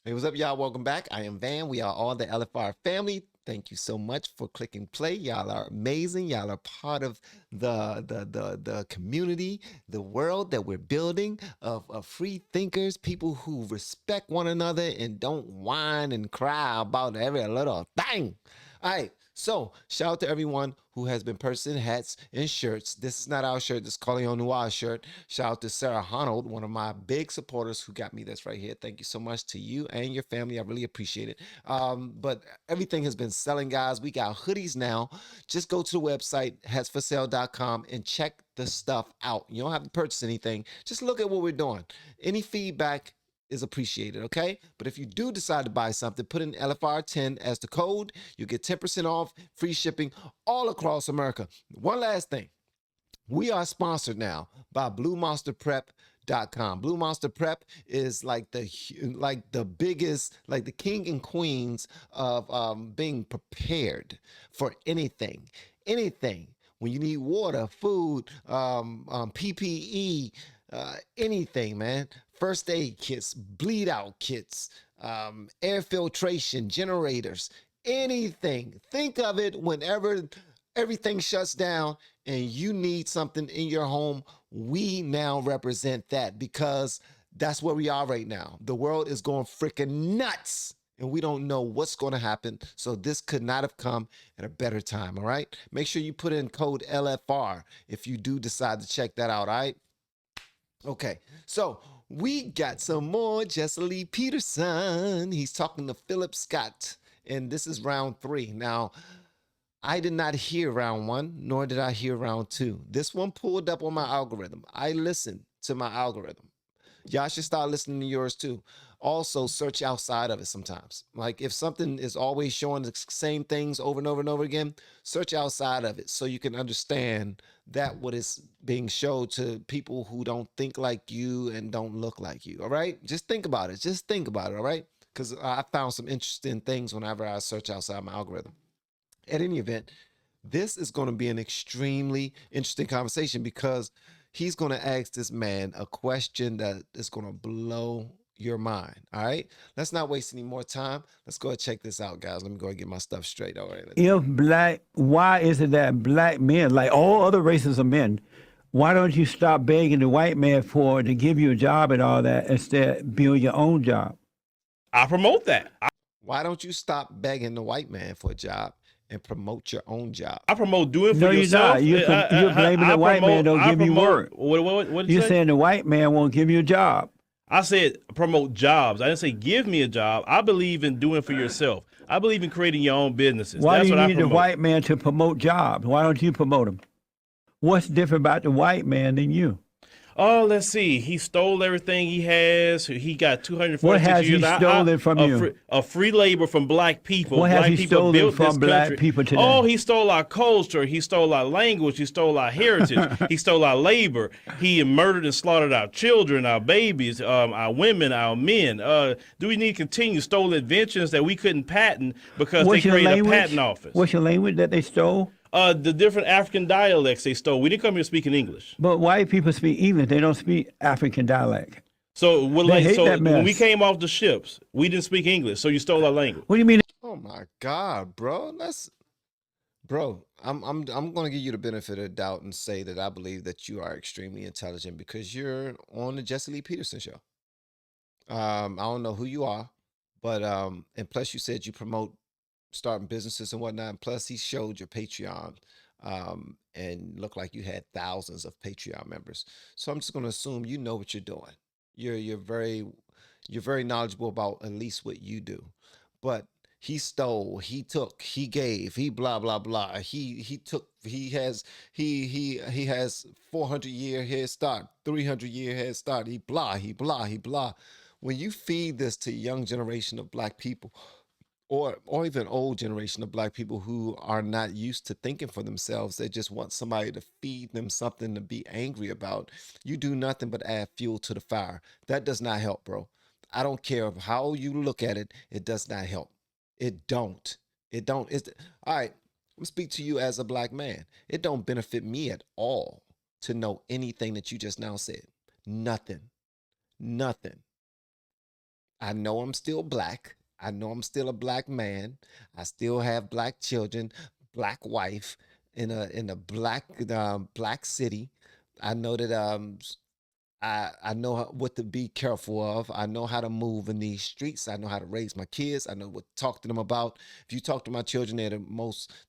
Hey, what's up, y'all? Welcome back. I am Van. We are all the LFR family. Thank you so much for clicking play. Y'all are amazing. Y'all are part of the community, the world that we're building of free thinkers, people who respect one another and don't whine and cry about every little thing. All right. So, shout out to everyone who has been purchasing hats and shirts. This is not our shirt. This is Corleone Noir shirt. Shout out to Sarah Honold, one of my big supporters who got me this right here. Thank you so much to you and your family. I really appreciate it. But everything has been selling, guys. We got hoodies now. Just go to the website, hatsforsale.com, and check the stuff out. You don't have to purchase anything. Just look at what we're doing. Any feedback is appreciated, okay? But if you do decide to buy something, put in LFR10 as the code. You get 10% off, free shipping all across America. One last thing. We are sponsored now by BlueMonsterPrep.com. Blue Monster Prep is like the biggest, like the king and queens of being prepared for anything. When you need water, food, PPE, anything, man. First aid kits, bleed out kits, air filtration, generators, anything. Think of it whenever everything shuts down and you need something in your home. We now represent that because that's where we are right now. The world is going freaking nuts and we don't know what's going to happen. So this could not have come at a better time. All right. Make sure you put in code LFR if you do decide to check that out. All right. Okay, so we got some more Jesse Lee Peterson. He's talking to Philip Scott, and this is round 3. Now, I did not hear round 1, nor did I hear round 2. This one pulled up on my algorithm. I listened to my algorithm. Y'all should start listening to yours too. Also, search outside of it sometimes. Like if something is always showing the same things over and over and over again, search outside of it so you can understand that what is being showed to people who don't think like you and don't look like you. All right? Just think about it. Just think about it. All right? Because I found some interesting things whenever I search outside my algorithm. At any event, this is going to be an extremely interesting conversation because he's going to ask this man a question that is going to blow your mind. All right. Let's not waste any more time. Let's go and check this out, guys. Let me go and get my stuff straight. All right. Why is it that black men, like all other races of men, why don't you stop begging the white man to give you a job and all that, instead build your own job? I promote that. Why don't you stop begging the white man for a job and promote your own job? I promote doing for No, you're yourself. not. You're blaming the white man don't give you work. What did you You're say? saying the white man won't give you a job. I said promote jobs. I didn't say give me a job. I believe in doing for yourself. I believe in creating your own businesses. Why That's do you what I need the promote. white man to promote jobs? Why don't you promote them? What's different about the white man than you? Oh, let's see. He stole everything he has. He got 246 What has years. he stolen from you? A free labor from black people. What has black he people stolen built from this black country. people today? Oh, he stole our culture. He stole our language. He stole our heritage. He stole our labor. He murdered and slaughtered our children, our babies, our women, our men. Do we need to continue? Stole inventions that we couldn't patent because they created a patent office. What's your language that they stole? The different African dialects they stole. We didn't come here speaking English. But white people speak English. They don't speak African dialect. So, that mess. when we came off the ships, we didn't speak English, so you stole our language. What do you mean? Oh my God, bro. I'm gonna give you the benefit of the doubt and say that I believe that you are extremely intelligent because you're on the Jesse Lee Peterson show. I don't know who you are, but and plus you said you promote starting businesses and whatnot. And plus he showed your Patreon, and looked like you had thousands of Patreon members. So I'm just gonna assume you know what you're doing. You're very knowledgeable about at least what you do. But he stole, he took, he gave, he blah blah blah. He has 400-year head start, 300-year head start. He blah, he blah, he blah. When you feed this to young generation of black people, or even old generation of black people who are not used to thinking for themselves, they just want somebody to feed them something to be angry about. You do nothing but add fuel to the fire. That does not help, bro. I don't care how you look at it, it does not help. It don't. All right. I'm gonna speak to you as a black man. It don't benefit me at all to know anything that you just now said. Nothing. I know I'm still black. I know I'm still a black man. I still have black children, black wife in a black city. I know that I know what to be careful of. I know how to move in these streets. I know how to raise my kids. I know what to talk to them about. If you talk to my children,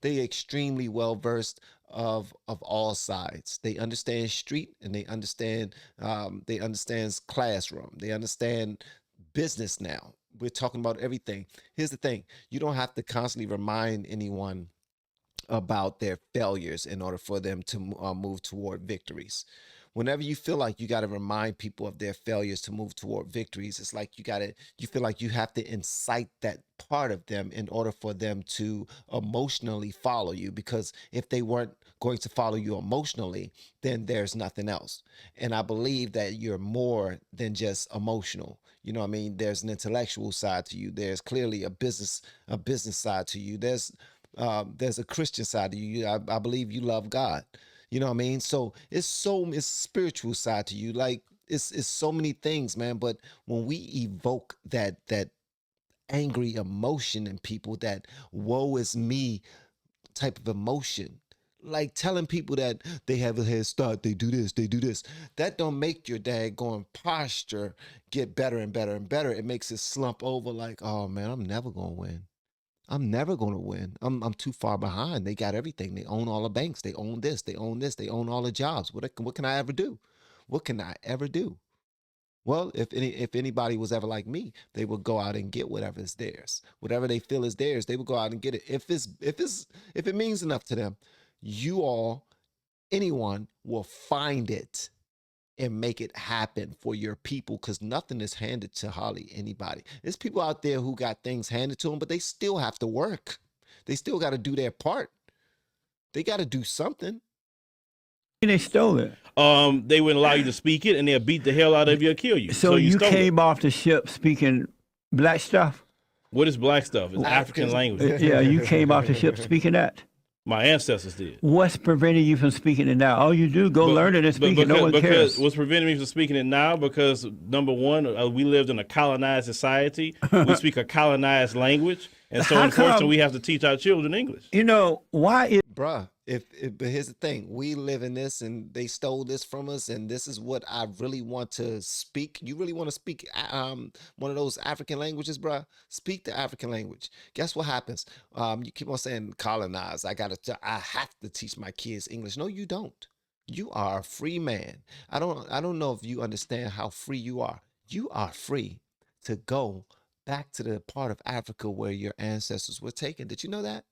they're extremely well versed of all sides. They understand street and they understand classroom. They understand business now. We're talking about everything. Here's the thing: you don't have to constantly remind anyone about their failures in order for them to move toward victories. Whenever you feel like you got to remind people of their failures to move toward victories, it's like you feel like you have to incite that part of them in order for them to emotionally follow you. Because if they weren't going to follow you emotionally, then there's nothing else. And I believe that you're more than just emotional. You know what I mean? There's an intellectual side to you. There's clearly a business side to you. There's a Christian side to you. I believe you love God. You know what I mean? So it's spiritual side to you. Like it's so many things, man. But when we evoke that angry emotion in people, that woe is me type of emotion, like telling people that they have a head start, they do this, that don't make your daggone posture get better and better and better. It makes it slump over like, oh man, I'm never gonna win. I'm never going to win. I'm too far behind. They got everything. They own all the banks. They own this. They own this. They own all the jobs. What can I ever do? What can I ever do? Well, if anybody was ever like me, they would go out and get whatever is theirs. Whatever they feel is theirs, they would go out and get it. If it means enough to them, you all, anyone will find it and make it happen for your people, because nothing is handed to hardly anybody. There's people out there who got things handed to them, but they still have to work. They still got to do their part. They got to do something. And they stole it. They wouldn't allow you to speak it, and they'll beat the hell out of you or kill you. So you stole came it. off the ship speaking black stuff? What is black stuff? It's African language. Yeah, you came off the ship speaking that. My ancestors did. What's preventing you from speaking it now? All you do, learn it and speak it. No one cares. What's preventing me from speaking it now? Because number one, we lived in a colonized society. We speak a colonized language. And so unfortunately, we have to teach our children English. You know, why is... Bruh, but here's the thing. We live in this and they stole this from us, and this is what I really want to speak. You really want to speak one of those African languages, bruh? Speak the African language. Guess what happens? You keep on saying colonize. I have to teach my kids English. No, you don't. You are a free man. I don't know if you understand how free you are. You are free to go back to the part of Africa where your ancestors were taken. Did you know that?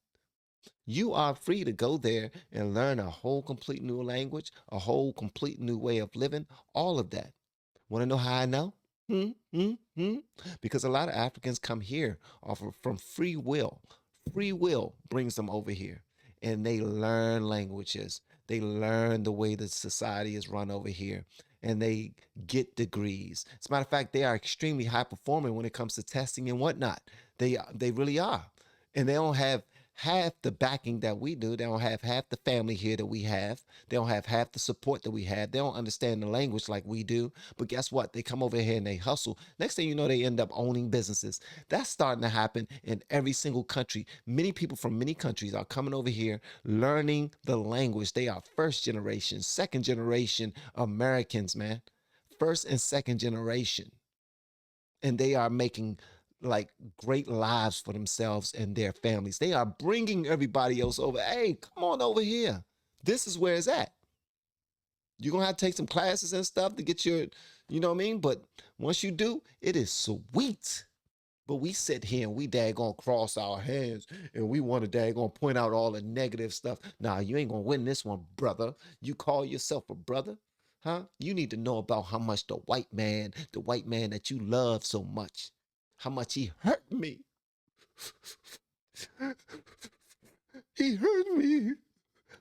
You are free to go there and learn a whole complete new language, a whole complete new way of living, all of that. Want to know how I know? Because a lot of Africans come here from free will. Free will brings them over here, and they learn languages. They learn the way the society is run over here, and they get degrees. As a matter of fact, they are extremely high performing when it comes to testing and whatnot. They really are. And they don't have half the backing that we do. They don't have half the family here that we have. They don't have half the support that we have. They don't understand the language like we do. But guess what? They come over here and they hustle. Next thing you know, they end up owning businesses. That's starting to happen in every single country. Many people from many countries are coming over here, learning the language. They are first generation, second generation Americans, man. First and second generation. And they are making like great lives for themselves and their families. They are bringing everybody else over. Hey, come on over here. This is where it's at. You're going to have to take some classes and stuff to get your, you know what I mean? But once you do, it is sweet. But we sit here and we daggone cross our hands and we want to daggone point out all the negative stuff. Nah, you ain't going to win this one, brother. You call yourself a brother? Huh? You need to know about how much the white man that you love so much, how much he hurt me. He hurt me.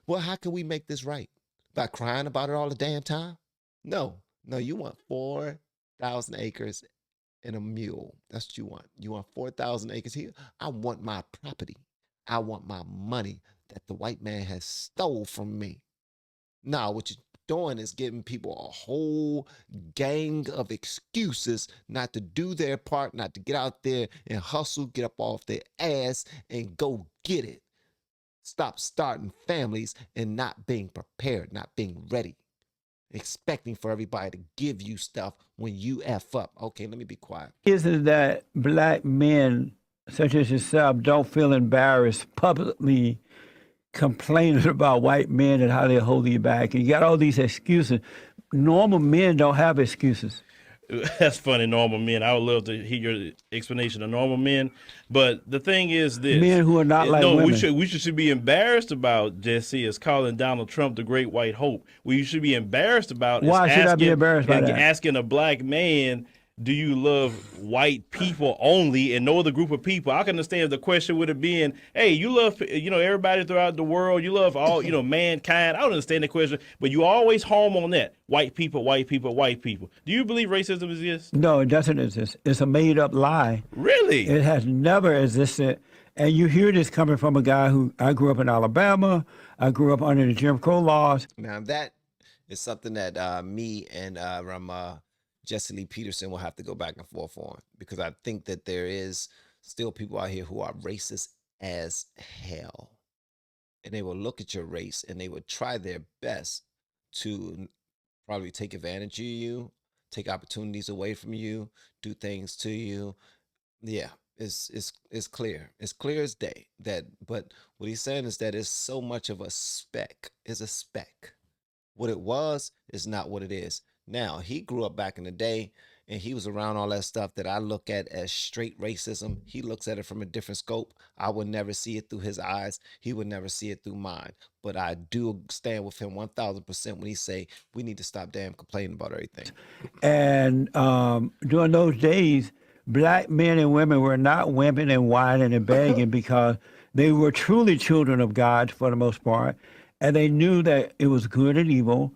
Well, how can we make this right? By crying about it all the damn time? No, you want 4,000 acres and a mule. That's what you want. You want 4,000 acres here? I want my property. I want my money that the white man has stole from me. Now, what you doing is giving people a whole gang of excuses not to do their part, not to get out there and hustle, get up off their ass and go get it. Stop starting families and not being prepared, not being ready, expecting for everybody to give you stuff when you F up. Okay, let me be quiet. Is it that black men such as yourself don't feel embarrassed publicly complaining about white men and how they hold you back? And you got all these excuses. Normal men don't have excuses. That's funny, normal men. I would love to hear your explanation of normal men. But the thing is this. Men who are not like women. We should be embarrassed about, Jesse, is calling Donald Trump the great white hope. What you should be embarrassed about Why is should I be embarrassed by that? Asking a black man, do you love white people only and no other group of people? I can understand if the question would have been, hey, you love, everybody throughout the world. You love all, mankind. I don't understand the question, but you always home on that. White people, white people, white people. Do you believe racism exists? No, it doesn't exist. It's a made up lie. Really? It has never existed. And you hear this coming from a guy who, I grew up in Alabama. I grew up under the Jim Crow laws. Now that is something that me and Jesse Lee Peterson will have to go back and forth on, because I think that there is still people out here who are racist as hell. And they will look at your race and they will try their best to probably take advantage of you, take opportunities away from you, do things to you. Yeah, it's clear. It's clear as day that, but what he's saying is that it's so much of a speck. It's a speck. What it was is not what it is. Now, he grew up back in the day and he was around all that stuff that I look at as straight racism. He looks at it from a different scope. I would never see it through his eyes. He would never see it through mine. But I do stand with him 1,000% when he say we need to stop damn complaining about everything. And during those days, black men and women were not whimping and whining and begging because they were truly children of God for the most part. And they knew that it was good and evil,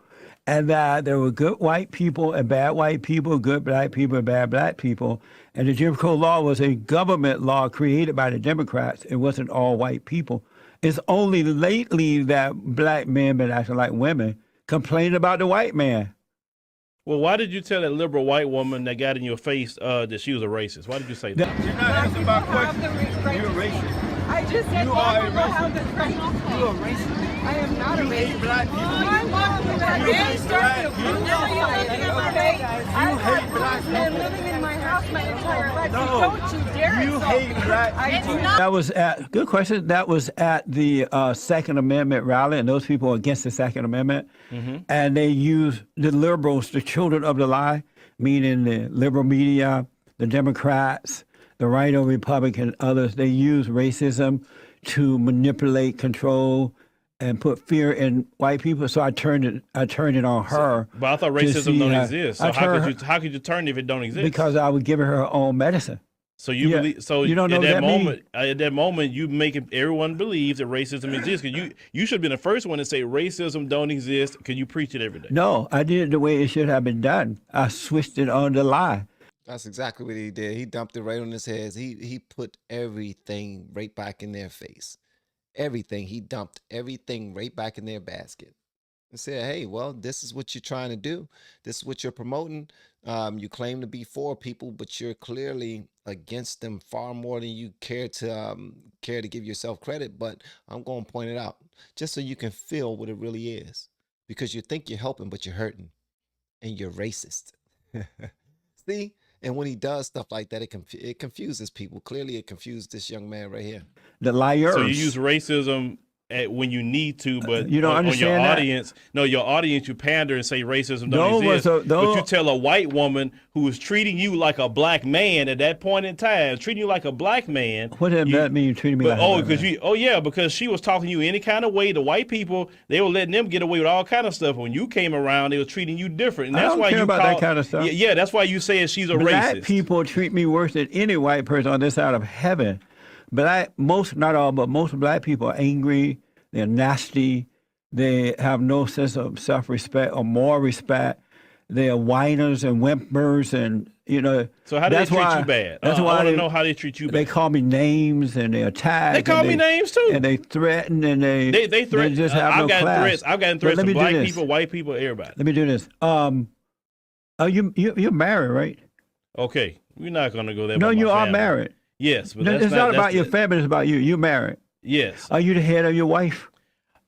and that there were good white people and bad white people, good black people and bad black people. And the Jim Crow law was a government law created by the Democrats. It wasn't all white people. It's only lately that black men been acting like women, complaining about the white man. Well, why did you tell that liberal white woman that got in your face that she was a racist? Why did you say that? You're not asking about questions. You're a racist. I just said you are a racist. You're a racist. I am not a racist. Hate black people. I'm walking with that You hate black people. I've been living in my house my entire life. No, So don't you dare you insult hate me. black I people. do not. That was at, good question. That was at the Second Amendment rally, and those people are against the Second Amendment. Mm-hmm. And they used the liberals, the children of the lie, meaning the liberal media, the Democrats, the right-wing Republican, others. They use racism to manipulate, control, and put fear in white people. So I turned it on her. But I thought racism don't exist. So how could you turn it if it don't exist? Because I would give her own medicine. So you believe? So you don't know at that moment, you making everyone believe that racism exists. Because you should have been the first one to say racism don't exist. Can you preach it every day? No, I did it the way it should have been done. I switched it on the lie. That's exactly what he did. He dumped it right on his head. He put everything right back in their face. Everything. He dumped everything right back in their basket and said, hey, well, this is what you're trying to do. This is what you're promoting. You claim to be for people, but you're clearly against them far more than you care to give yourself credit. But I'm going to point it out just so you can feel what it really is, because you think you're helping, but you're hurting and you're racist. See? And when he does stuff like that, it confuses people. Clearly, it confused this young man right here. The liars. So you use racism when you need to, but you don't understand on your audience. No, your audience, you pander and say racism don't No, exist. no. But you tell a white woman who is treating you like a black man at that point in time, treating you like a black man. What does that mean? You treating me like a black man? Because she was talking to you any kind of way. The white people, they were letting them get away with all kind of stuff. When you came around, they were treating you different. And that's I don't why care you about that kind of stuff. Yeah, that's why you say she's a Black racist. people treat me worse than any white person on this side of heaven. Most, not all, but most black people are angry. They're nasty. They have no sense of self-respect or moral respect. they are whiners and whimpers, and So how do they that's treat why, you bad? That's I why want to know how they treat you they bad. call me names and they attack. They call me names too. And they threaten and They threaten. They just have I've no gotten class. threats. I've gotten But threats let from me do black this. people, white people, everybody. Let me do this. You're married, right? Okay, we're not gonna go there. No, about my you are family. married. Yes, but No, that's it's not about that's your the- family. It's about you. You're married. Yes, Are you the head of your wife?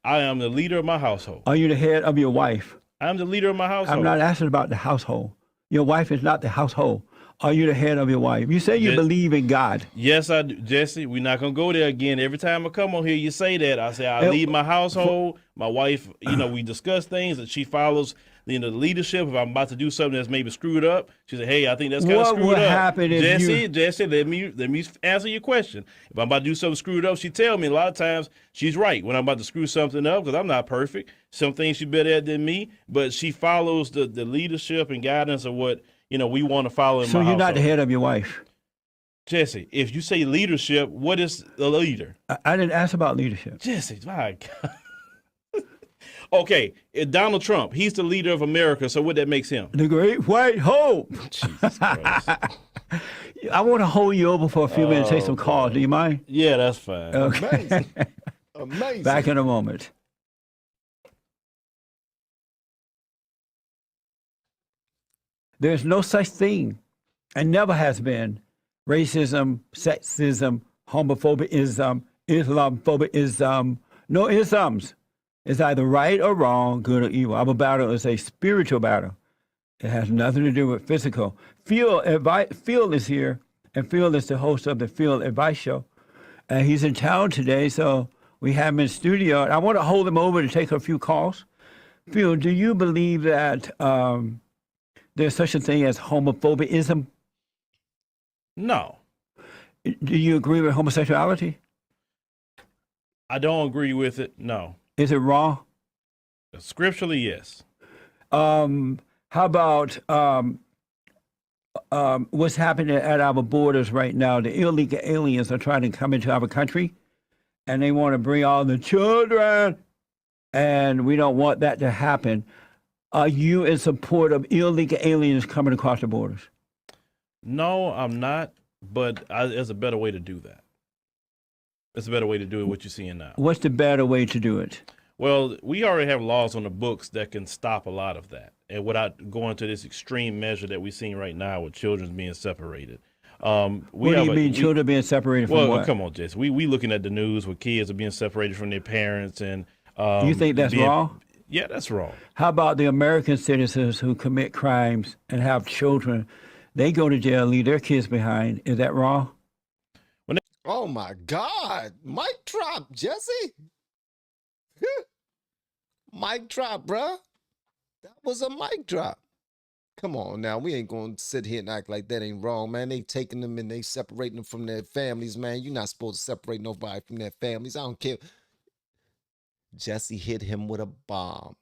I am the leader of my household. Are you the head of your wife? I'm the leader of my household. I'm not asking about the household. Your wife is not the household. Are you the head of your wife? You say you believe in God. Yes, I do, Jesse. We're not gonna go there again. Every time I come on here, you say that. I say I lead my household. My wife, we discuss things that she follows. The leadership. If I'm about to do something that's maybe screwed up, she said, "Hey, I think that's kind of screwed What would up." happen if Jesse, let me answer your question. If I'm about to do something screwed up, she tell me a lot of times she's right when I'm about to screw something up because I'm not perfect. Some things she's better at than me, but she follows the leadership and guidance of what we want to follow in So my you're not the household. head of your wife. Jesse, if you say leadership, what is the leader? I didn't ask about leadership. Jesse, my God. Okay, Donald Trump, he's the leader of America, so what that makes him? The great white hope. Jesus Christ. I want to hold you over for a few minutes, take some calls. Do you mind? Yeah, that's fine. Okay. Amazing. Back in a moment. There's no such thing, and never has been, racism, sexism, homophobia-ism, Islamophobia-ism, no isms. It's either right or wrong, good or evil. Our battle is a spiritual battle. It has nothing to do with physical. Phil is here, and Phil is the host of the Phil Advice Show. And he's in town today, so we have him in studio. I want to hold him over to take a few calls. Phil, do you believe that there's such a thing as homophobia-ism? No, Do you agree with homosexuality? I don't agree with it. No. Is it wrong? Scripturally, yes. How about what's happening at our borders right now? The illegal aliens are trying to come into our country, and they want to bring all the children, and we don't want that to happen. Are you in support of illegal aliens coming across the borders? No, I'm not, but there's a better way to do that. There's a better way to do it, what you're seeing now. What's the better way to do it? Well, we already have laws on the books that can stop a lot of that, and without going to this extreme measure that we're seeing right now with children being separated. What do you mean, children being separated from well, what? come on, Jess. We looking at the news where kids are being separated from their parents, and You think that's wrong? Yeah, that's wrong. How about the American citizens who commit crimes and have children? They go to jail, leave their kids behind. Is that wrong? Oh my God. Mic drop, Jesse. Mic drop, bruh. That was a mic drop. Come on now. We ain't going to sit here and act like that ain't wrong, man. They taking them and they separating them from their families, man. You're not supposed to separate nobody from their families. I don't care. Jesse hit him with a bomb.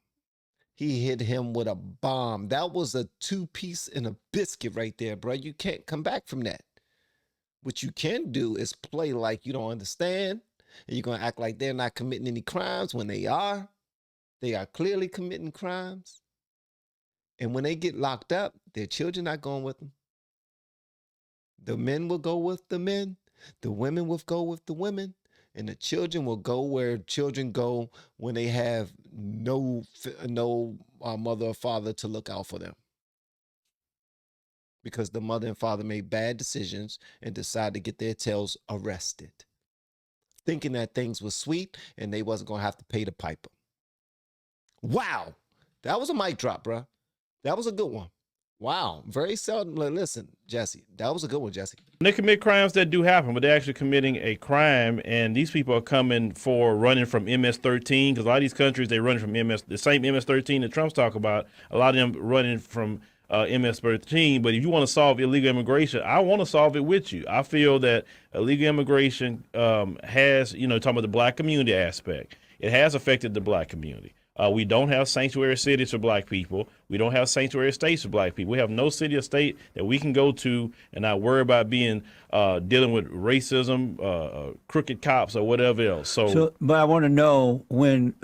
He hit him with a bomb. That was a two-piece and a biscuit right there, bro. You can't come back from that. What you can do is play like you don't understand, and you're going to act like they're not committing any crimes when they are. They are clearly committing crimes. And when they get locked up, their children not going with them. The men will go with the men. The women will go with the women. And the children will go where children go when they have no mother or father to look out for them. Because the mother and father made bad decisions and decided to get their tails arrested. Thinking that things were sweet and they wasn't going to have to pay the piper. Wow. That was a mic drop, bro. That was a good one. Wow. Very seldom. Listen, Jesse, that was a good one, Jesse. They commit crimes that do happen, but they're actually committing a crime, and these people are coming for running from MS-13, because a lot of these countries, they run from the same MS-13 that Trump's talking about, a lot of them running from MS-13. But if you want to solve illegal immigration, I want to solve it with you. I feel that illegal immigration has, talking about the black community aspect, it has affected the black community. We don't have sanctuary cities for black people. We don't have sanctuary states for black people. We have no city or state that we can go to and not worry about being dealing with racism, crooked cops, or whatever else. So But I want to know, when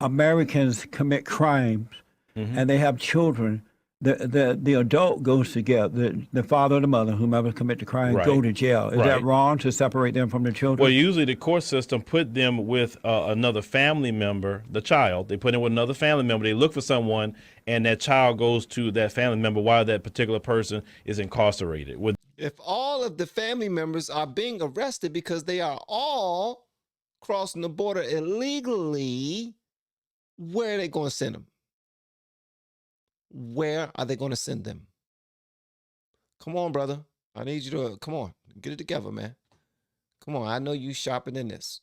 Americans commit crimes and they have children, the adult goes together, the father or the mother, whomever commit the crime, Right. go to jail. Is Right. that wrong to separate them from the children? Well, usually the court system put them with another family member, the child. They put him with another family member. They look for someone, and that child goes to that family member while that particular person is incarcerated. If all of the family members are being arrested because they are all crossing the border illegally, where are they going to send them? Where are they going to send them? Come on, brother. I need you to, come on, get it together, man. Come on, I know you sharper than this.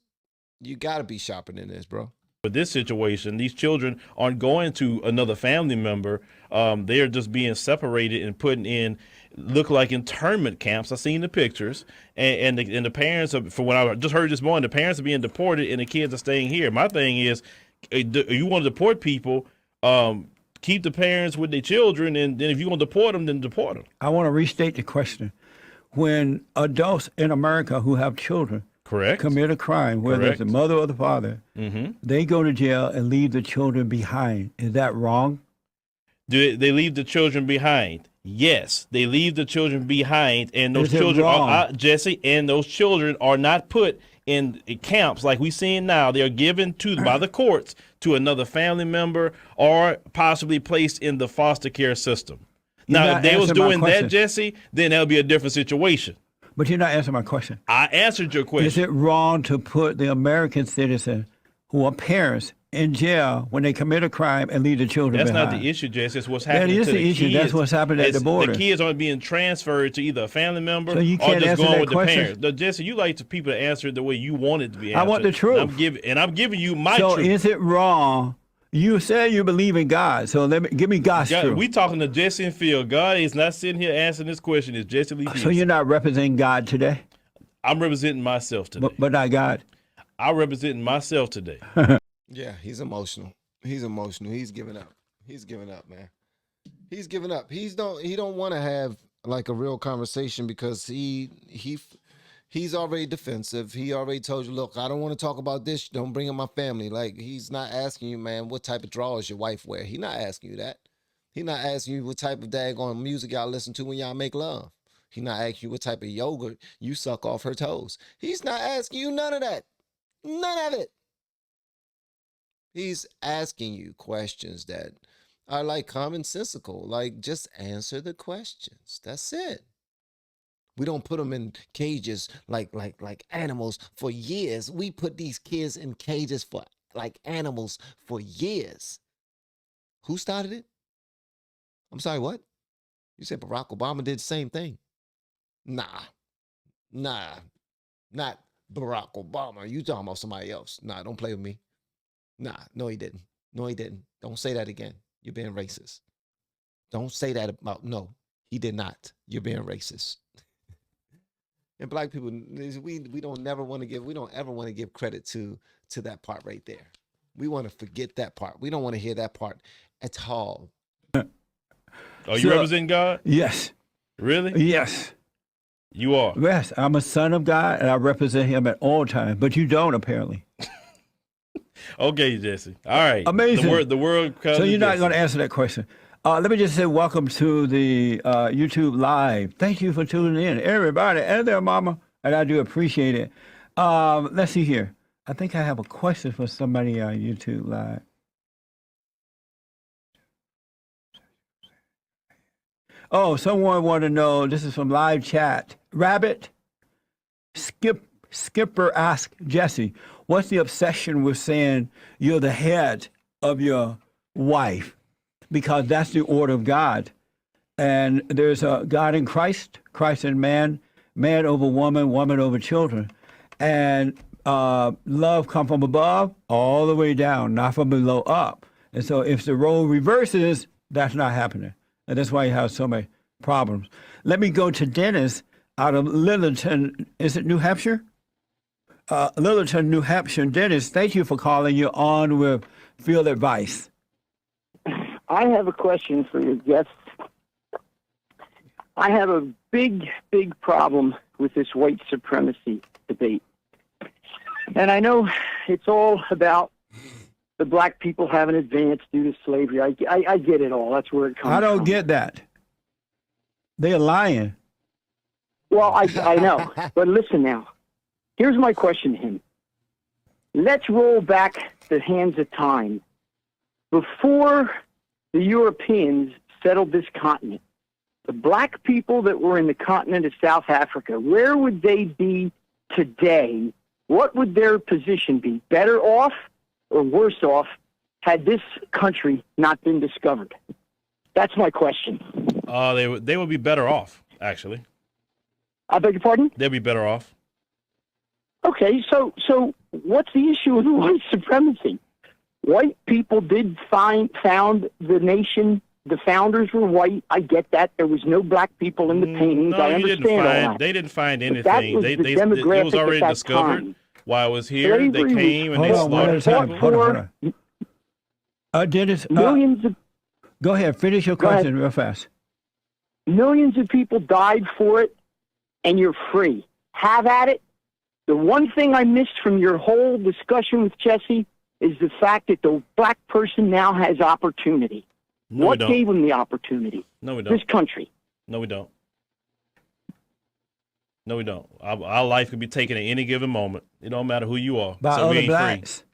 You got to be sharper than this, bro. With this situation, these children aren't going to another family member. They are just being separated and put in, look like internment camps. I've seen the pictures, and the parents, from what I just heard this morning, the parents are being deported and the kids are staying here. My thing is, you want to deport people, keep the parents with their children, and then if you want to deport them, then deport them. I want to restate the question. When adults in America who have children Correct. commit a crime, whether it's the Correct. mother or the father, they go to jail and leave the children behind. Is that wrong? Do they leave the children behind? Yes, they leave the children behind, and those Is it children wrong? are Jesse, and those children are not put in camps like we seeing now. They are given to by the courts to another family member or possibly placed in the foster care system. Now, not if they was answering my doing that, question. Jesse, then that would be a different situation. But you're not answering my question. I answered your Is question. it wrong to put the American citizens who are parents in jail when they commit a crime and leave the children That's behind? not the issue, Jesse. It's what's That happening is to the issue. kids. That's what's happening at the border. The kids aren't being transferred to either a family member So you or can't just answer going that with question? the parents. No, Jesse, you like to people to answer it the way you want it to be answered. I want the truth. I'm giving you my So truth. is it wrong? You said you believe in God, so give me God's truth. We talking to Jesse and Phil. God is not sitting here answering this question. It's Jesse Lee. So you're not representing God today, I'm representing myself today. but not God. I'm representing myself today. Yeah, he's emotional. He's emotional. He's giving up. He's giving up, man. He's giving up. He don't want to have like a real conversation because he's already defensive. He already told you, look, I don't want to talk about this. Don't bring in my family. Like, he's not asking you, man, what type of drawers your wife wear. He not asking you that. He not asking you what type of daggone music y'all listen to when y'all make love. He not asking you what type of yogurt you suck off her toes. He's not asking you none of that. None of it. He's asking you questions that are like commonsensical. Like, just answer the questions. That's it. We don't put them in cages like animals for years. We put these kids in cages for like animals for years. Who started it? I'm sorry, what? You said Barack Obama did the same thing. Nah, not Barack Obama. You talking about somebody else. Nah, don't play with me. Nah, no, he didn't. No, he didn't. Don't say that again. You're being racist. Don't say that about, no, he did not. You're being racist. And black people, we don't ever want to give credit to that part right there. We want to forget that part. We don't want to hear that part at all. Are you representing God? Yes. Really? Yes. You are. Yes. I'm a son of God, and I represent him at all times. But you don't, apparently. Okay, Jesse. All right. Amazing. The world. So you're not going to answer that question. Let me just say welcome to the YouTube Live. Thank you for tuning in, everybody, and their mama, and I do appreciate it. Let's see here. I think I have a question for somebody on YouTube Live. Oh, someone want to know, this is from live chat. Rabbit, Skipper asked Jesse, what's the obsession with saying you're the head of your wife? Because that's the order of God. And there's a God in Christ, Christ in man, man over woman, woman over children. And love comes from above all the way down, not from below up. And so if the role reverses, that's not happening. And that's why you have so many problems. Let me go to Dennis out of Littleton. Is it New Hampshire? Littleton, New Hampshire. Dennis, thank you for calling. You're on with Field Advice. I have a question for your guests. I have a big problem with this white supremacy debate. And I know it's all about the black people haven't advanced due to slavery. I get it all. That's where it comes I don't from. get that. They're lying. Well, I know. But listen now. Here's my question to him. Let's roll back the hands of time. Before the Europeans settled this continent, the black people that were in the continent of South Africa, where would they be today? What would their position be? Better off or worse off had this country not been discovered? That's my question. They would be better off, actually. I beg your pardon? They'd be better off. Okay, so what's the issue with white supremacy? White people did found the nation. The founders were white. I get that. There was no black people in the paintings. I understand all that. They didn't find anything. That was the demographic it was already at that discovered time. while I was here. Slavery They came and they Hold on, slaughtered people. hold on. Dennis, Millions of go ahead. Finish your question real fast. millions of people died for it, and you're free. Have at it. The one thing I missed from your whole discussion with Jesse is the fact that the black person now has opportunity. No, What we don't. gave him the opportunity? No, we don't. This country. No, we don't. No, we don't. Our life could be taken at any given moment. It don't matter who you are. By so we other ain't blacks. free.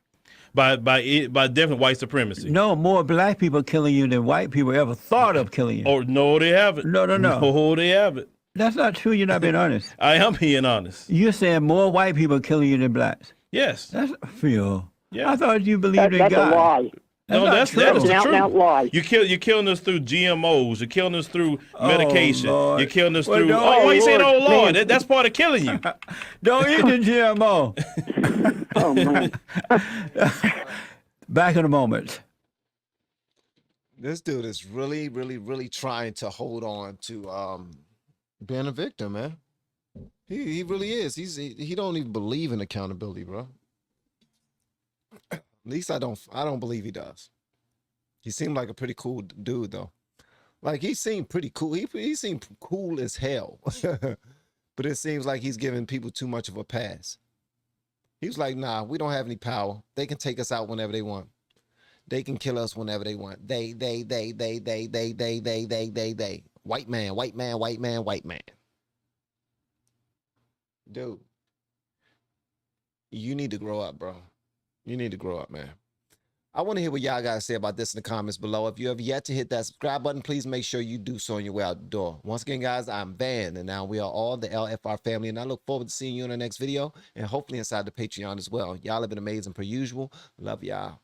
By definitely white supremacy. No, more black people killing you than white people ever thought of killing you. Oh no, they haven't. No. No, they haven't. That's not true. You're not being honest. I am being honest. You're saying more white people killing you than blacks. Yes. That's Phil. Yeah. I thought you believed in That's God. a lie. No, not that's true. that is That's the an truth. out-and-out lie. You're killing us through GMOs. You're killing us through medication. Lord. You're killing us Well, through. don't- Oh, why you saying, "Oh Lord, Lord"? man. That's part of killing you. Don't eat the GMO. Oh, man. Back in a moment. This dude is really, really, really trying to hold on to being a victim, man. He really is. He don't even believe in accountability, bro. At least I don't believe he does. He seemed like a pretty cool dude though. Like he seemed pretty cool. He seemed cool as hell. But it seems like he's giving people too much of a pass. He was like, nah, we don't have any power. They can take us out whenever they want. They can kill us whenever they want. They. White man, white man, white man, white man. Dude, you need to grow up, bro. You need to grow up, man. I want to hear what y'all got to say about this in the comments below. If you have yet to hit that subscribe button, please make sure you do so on your way out the door. Once again, guys, I'm Van, and now we are all the LFR family, and I look forward to seeing you in the next video, and hopefully inside the Patreon as well. Y'all have been amazing per usual. Love y'all.